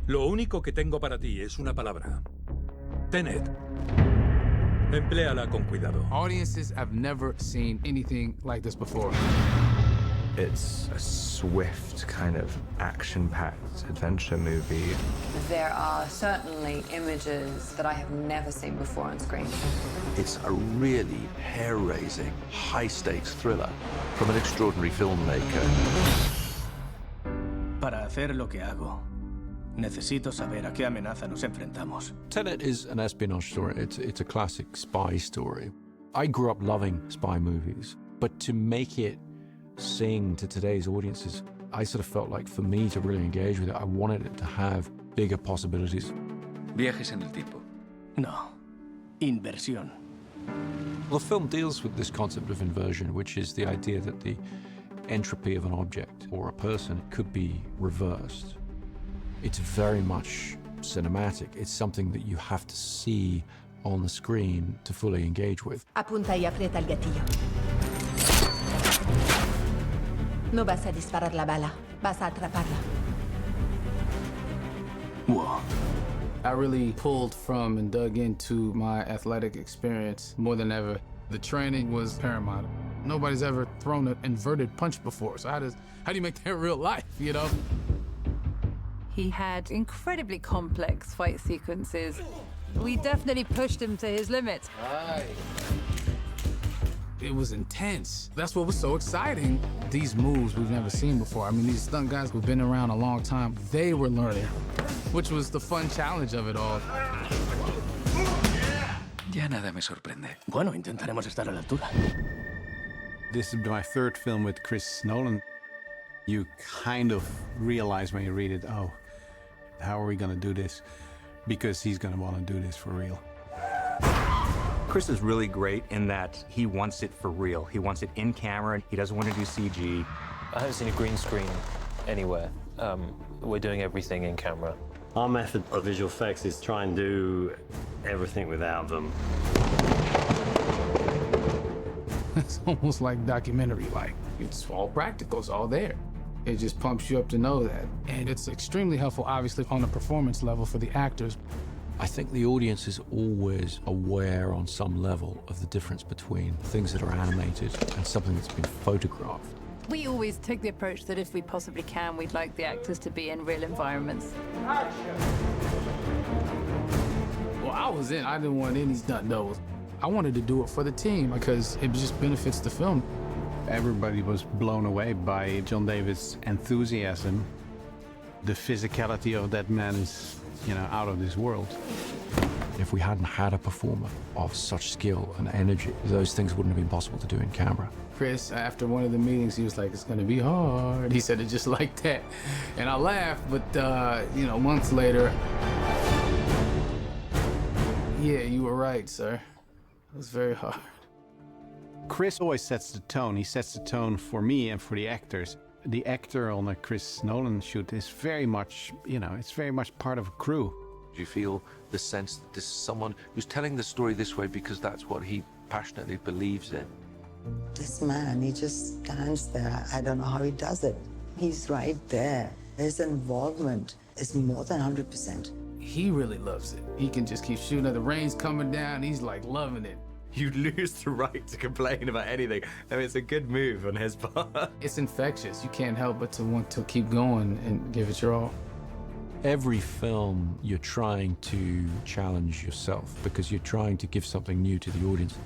Lo único que tengo para ti es una palabra. Tenet. Empléala con cuidado. Audiences have never seen anything like this before. It's a swift, kind of action-packed adventure movie. There are certainly images that I have never seen before on screen. It's a really hair-raising, high-stakes thriller from an extraordinary filmmaker. Para hacer lo que hago, necesito saber a qué amenaza nos enfrentamos. Tenet is an espionage story. It's a classic spy story. I grew up loving spy movies, but to make it sing to today's audiences, I sort of felt like for me to really engage with it, I wanted it to have bigger possibilities. Viajes en el tiempo. No, inversión. The film deals with this concept of inversion, which is the idea that the entropy of an object or a person could be reversed. It's very much cinematic. It's something that you have to see on the screen to fully engage with. Apunta y aprieta el gatillo. No vas a disparar la bala, vas a atraparla. Whoa. I really pulled from and dug into my athletic experience more than ever. The training was paramount. Nobody's ever thrown an inverted punch before, so how do you make that real life, you know? He had incredibly complex fight sequences. We definitely pushed him to his limits. It was intense. That's what was so exciting. These moves we've never seen before. I mean, these stunt guys who've been around a long time, they were learning, which was the fun challenge of it all. Ya nada me sorprende. Bueno, intentaremos estar a la altura. This is my third film with Chris Nolan. You kind of realize when you read it, oh, how are we going to do this? Because he's going to want to do this for real. Chris is really great in that he wants it for real. He wants it in camera. He doesn't want to do CG. I haven't seen a green screen anywhere. We're doing everything in camera. Our method of visual effects is try and do everything without them. It's almost like documentary-like. It's all practical, it's all there. It just pumps you up to know that. And it's extremely helpful, obviously, on the performance level for the actors. I think the audience is always aware on some level of the difference between things that are animated and something that's been photographed. We always take the approach that if we possibly can, we'd like the actors to be in real environments. Well, I was in. I didn't want any stunt doubles. I wanted to do it for the team because it just benefits the film. Everybody was blown away by John David's enthusiasm. The physicality of that man is, out of this world. If we hadn't had a performer of such skill and energy, those things wouldn't have been possible to do in camera. Chris, after one of the meetings, he was like, it's gonna be hard. He said it just like that. And I laughed, but, months later, yeah, you were right, sir. It was very hard. Chris always sets the tone. He sets the tone for me and for the actors. The actor on a Chris Nolan shoot is very much, it's very much part of a crew. Do you feel the sense that this is someone who's telling the story this way because that's what he passionately believes in? This man, he just stands there. I don't know how he does it. He's right there. His involvement is more than 100%. He really loves it. He can just keep shooting. The rain's coming down. He's like loving it. You lose the right to complain about anything. I mean, it's a good move on his part. It's infectious. You can't help but to want to keep going and give it your all. Every film, you're trying to challenge yourself because you're trying to give something new to the audience.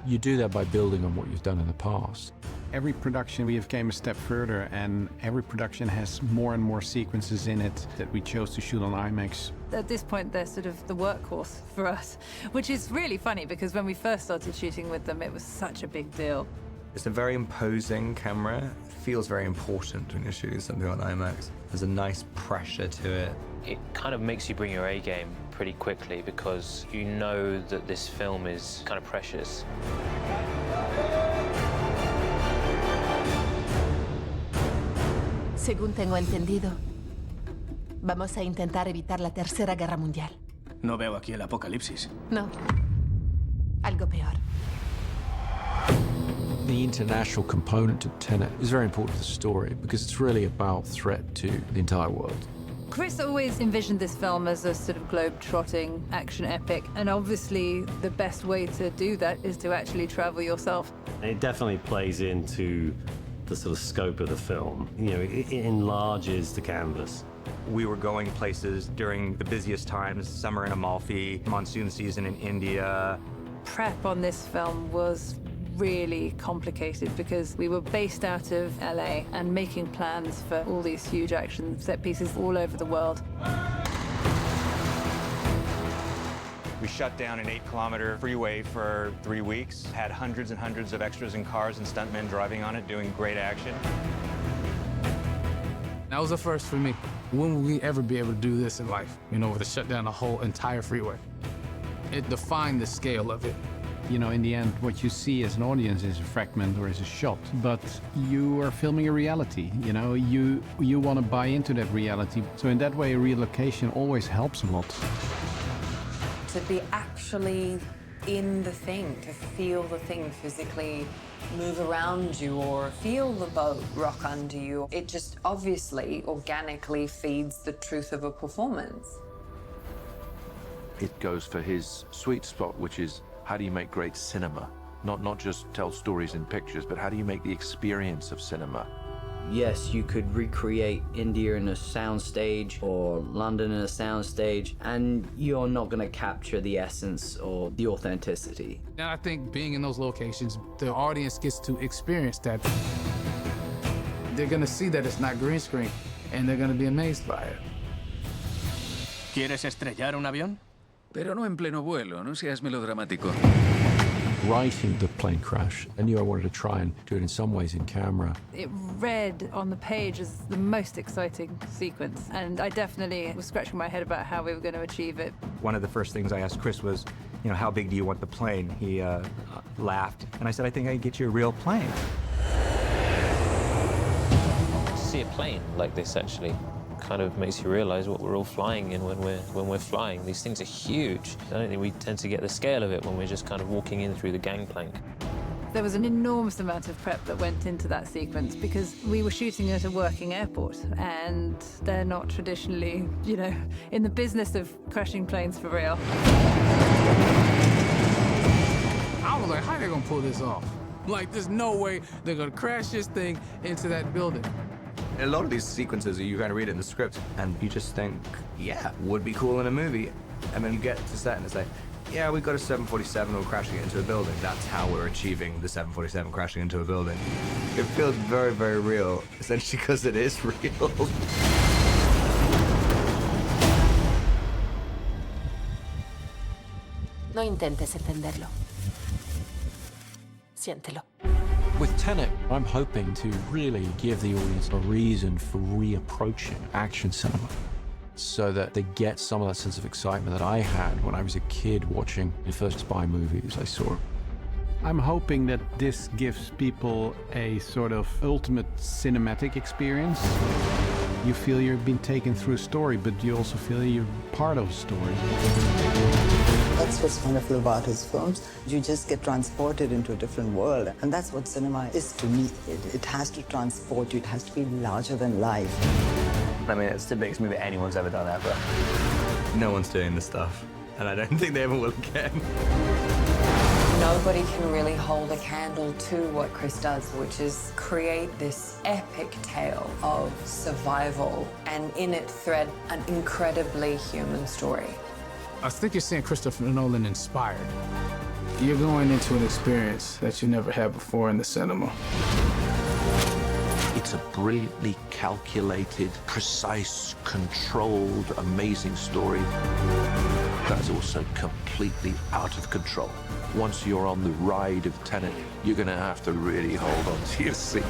You do that by building on what you've done in the past. Every production we have came a step further, and every production has more and more sequences in it that we chose to shoot on IMAX. At this point, they're sort of the workhorse for us, which is really funny because when we first started shooting with them, it was such a big deal. It's a very imposing camera. It feels very important when you're shooting something on IMAX. There's a nice pressure to it. It kind of makes you bring your A game pretty quickly because you know that this film is kind of precious. Según tengo entendido, vamos a intentar evitar la Tercera Guerra Mundial. No veo aquí el apocalipsis. No. Algo peor. The international component of Tenet is very important to the story because it's really about threat to the entire world. Chris always envisioned this film as a sort of globe-trotting action epic, and obviously the best way to do that is to actually travel yourself. It definitely plays into the sort of scope of the film. You know, it enlarges the canvas. We were going places during the busiest times, summer in Amalfi, monsoon season in India. Prep on this film was really complicated because we were based out of LA and making plans for all these huge action set pieces all over the world. We shut down an 8-kilometer freeway for 3 weeks, had hundreds and hundreds of extras and cars and stuntmen driving on it, doing great action. That was a first for me. When will we ever be able to do this in life? You know, to shut down a whole entire freeway. It defined the scale of it. You know, in the end, what you see as an audience is a fragment or is a shot, but you are filming a reality. You know, you want to buy into that reality. So in that way, a relocation always helps a lot. To be actually in the thing, to feel the thing physically move around you or feel the boat rock under you, it just obviously, organically feeds the truth of a performance. It goes for his sweet spot, which is how do you make great cinema? Not just tell stories in pictures, but how do you make the experience of cinema? Yes, you could recreate India in a soundstage or London in a soundstage, and you're not going to capture the essence or the authenticity. And I think being in those locations, the audience gets to experience that. They're going to see that it's not green screen, and they're going to be amazed by it. ¿Quieres estrellar un avión? Pero no en pleno vuelo, no seas melodramático. Writing the plane crash, I knew I wanted to try and do it in some ways in camera. It read on the page as the most exciting sequence, and I definitely was scratching my head about how we were going to achieve it. One of the first things I asked Chris was, you know, how big do you want the plane? He laughed, and I said, I think I can get you a real plane. To see a plane like this actually kind of makes you realize what we're all flying in when we're flying. These things are huge. I don't think we tend to get the scale of it when we're just kind of walking in through the gangplank. There was an enormous amount of prep that went into that sequence because we were shooting at a working airport, and they're not traditionally, you know, in the business of crashing planes for real. I was like, how are they gonna pull this off? Like, there's no way they're gonna crash this thing into that building. A lot of these sequences, you kind of read it in the script, and you just think, yeah, would be cool in a movie. And then you get to set and it's like, yeah, we got a 747, we're crashing it into a building. That's how we're achieving the 747 crashing into a building. It feels very, very real, essentially because it is real. No intentes entenderlo. Siéntelo. With Tenet, I'm hoping to really give the audience a reason for reapproaching action cinema so that they get some of that sense of excitement that I had when I was a kid watching the first spy movies I saw. I'm hoping that this gives people a sort of ultimate cinematic experience. You feel you've been taken through a story, but you also feel you're part of a story. That's what's wonderful about his films. You just get transported into a different world. And that's what cinema is to me. It has to transport you. It has to be larger than life. I mean, it's the biggest movie anyone's ever done ever. No one's doing this stuff, and I don't think they ever will again. Nobody can really hold a candle to what Chris does, which is create this epic tale of survival and in it thread an incredibly human story. I think you're seeing Christopher Nolan inspired. You're going into an experience that you never had before in the cinema. It's a brilliantly calculated, precise, controlled, amazing story that's also completely out of control. Once you're on the ride of Tenet, you're going to have to really hold on to your seat.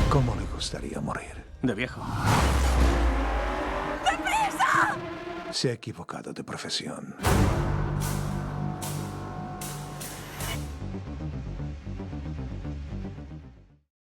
¿Cómo le gustaría morir? De viejo. Se ha equivocado de profesión.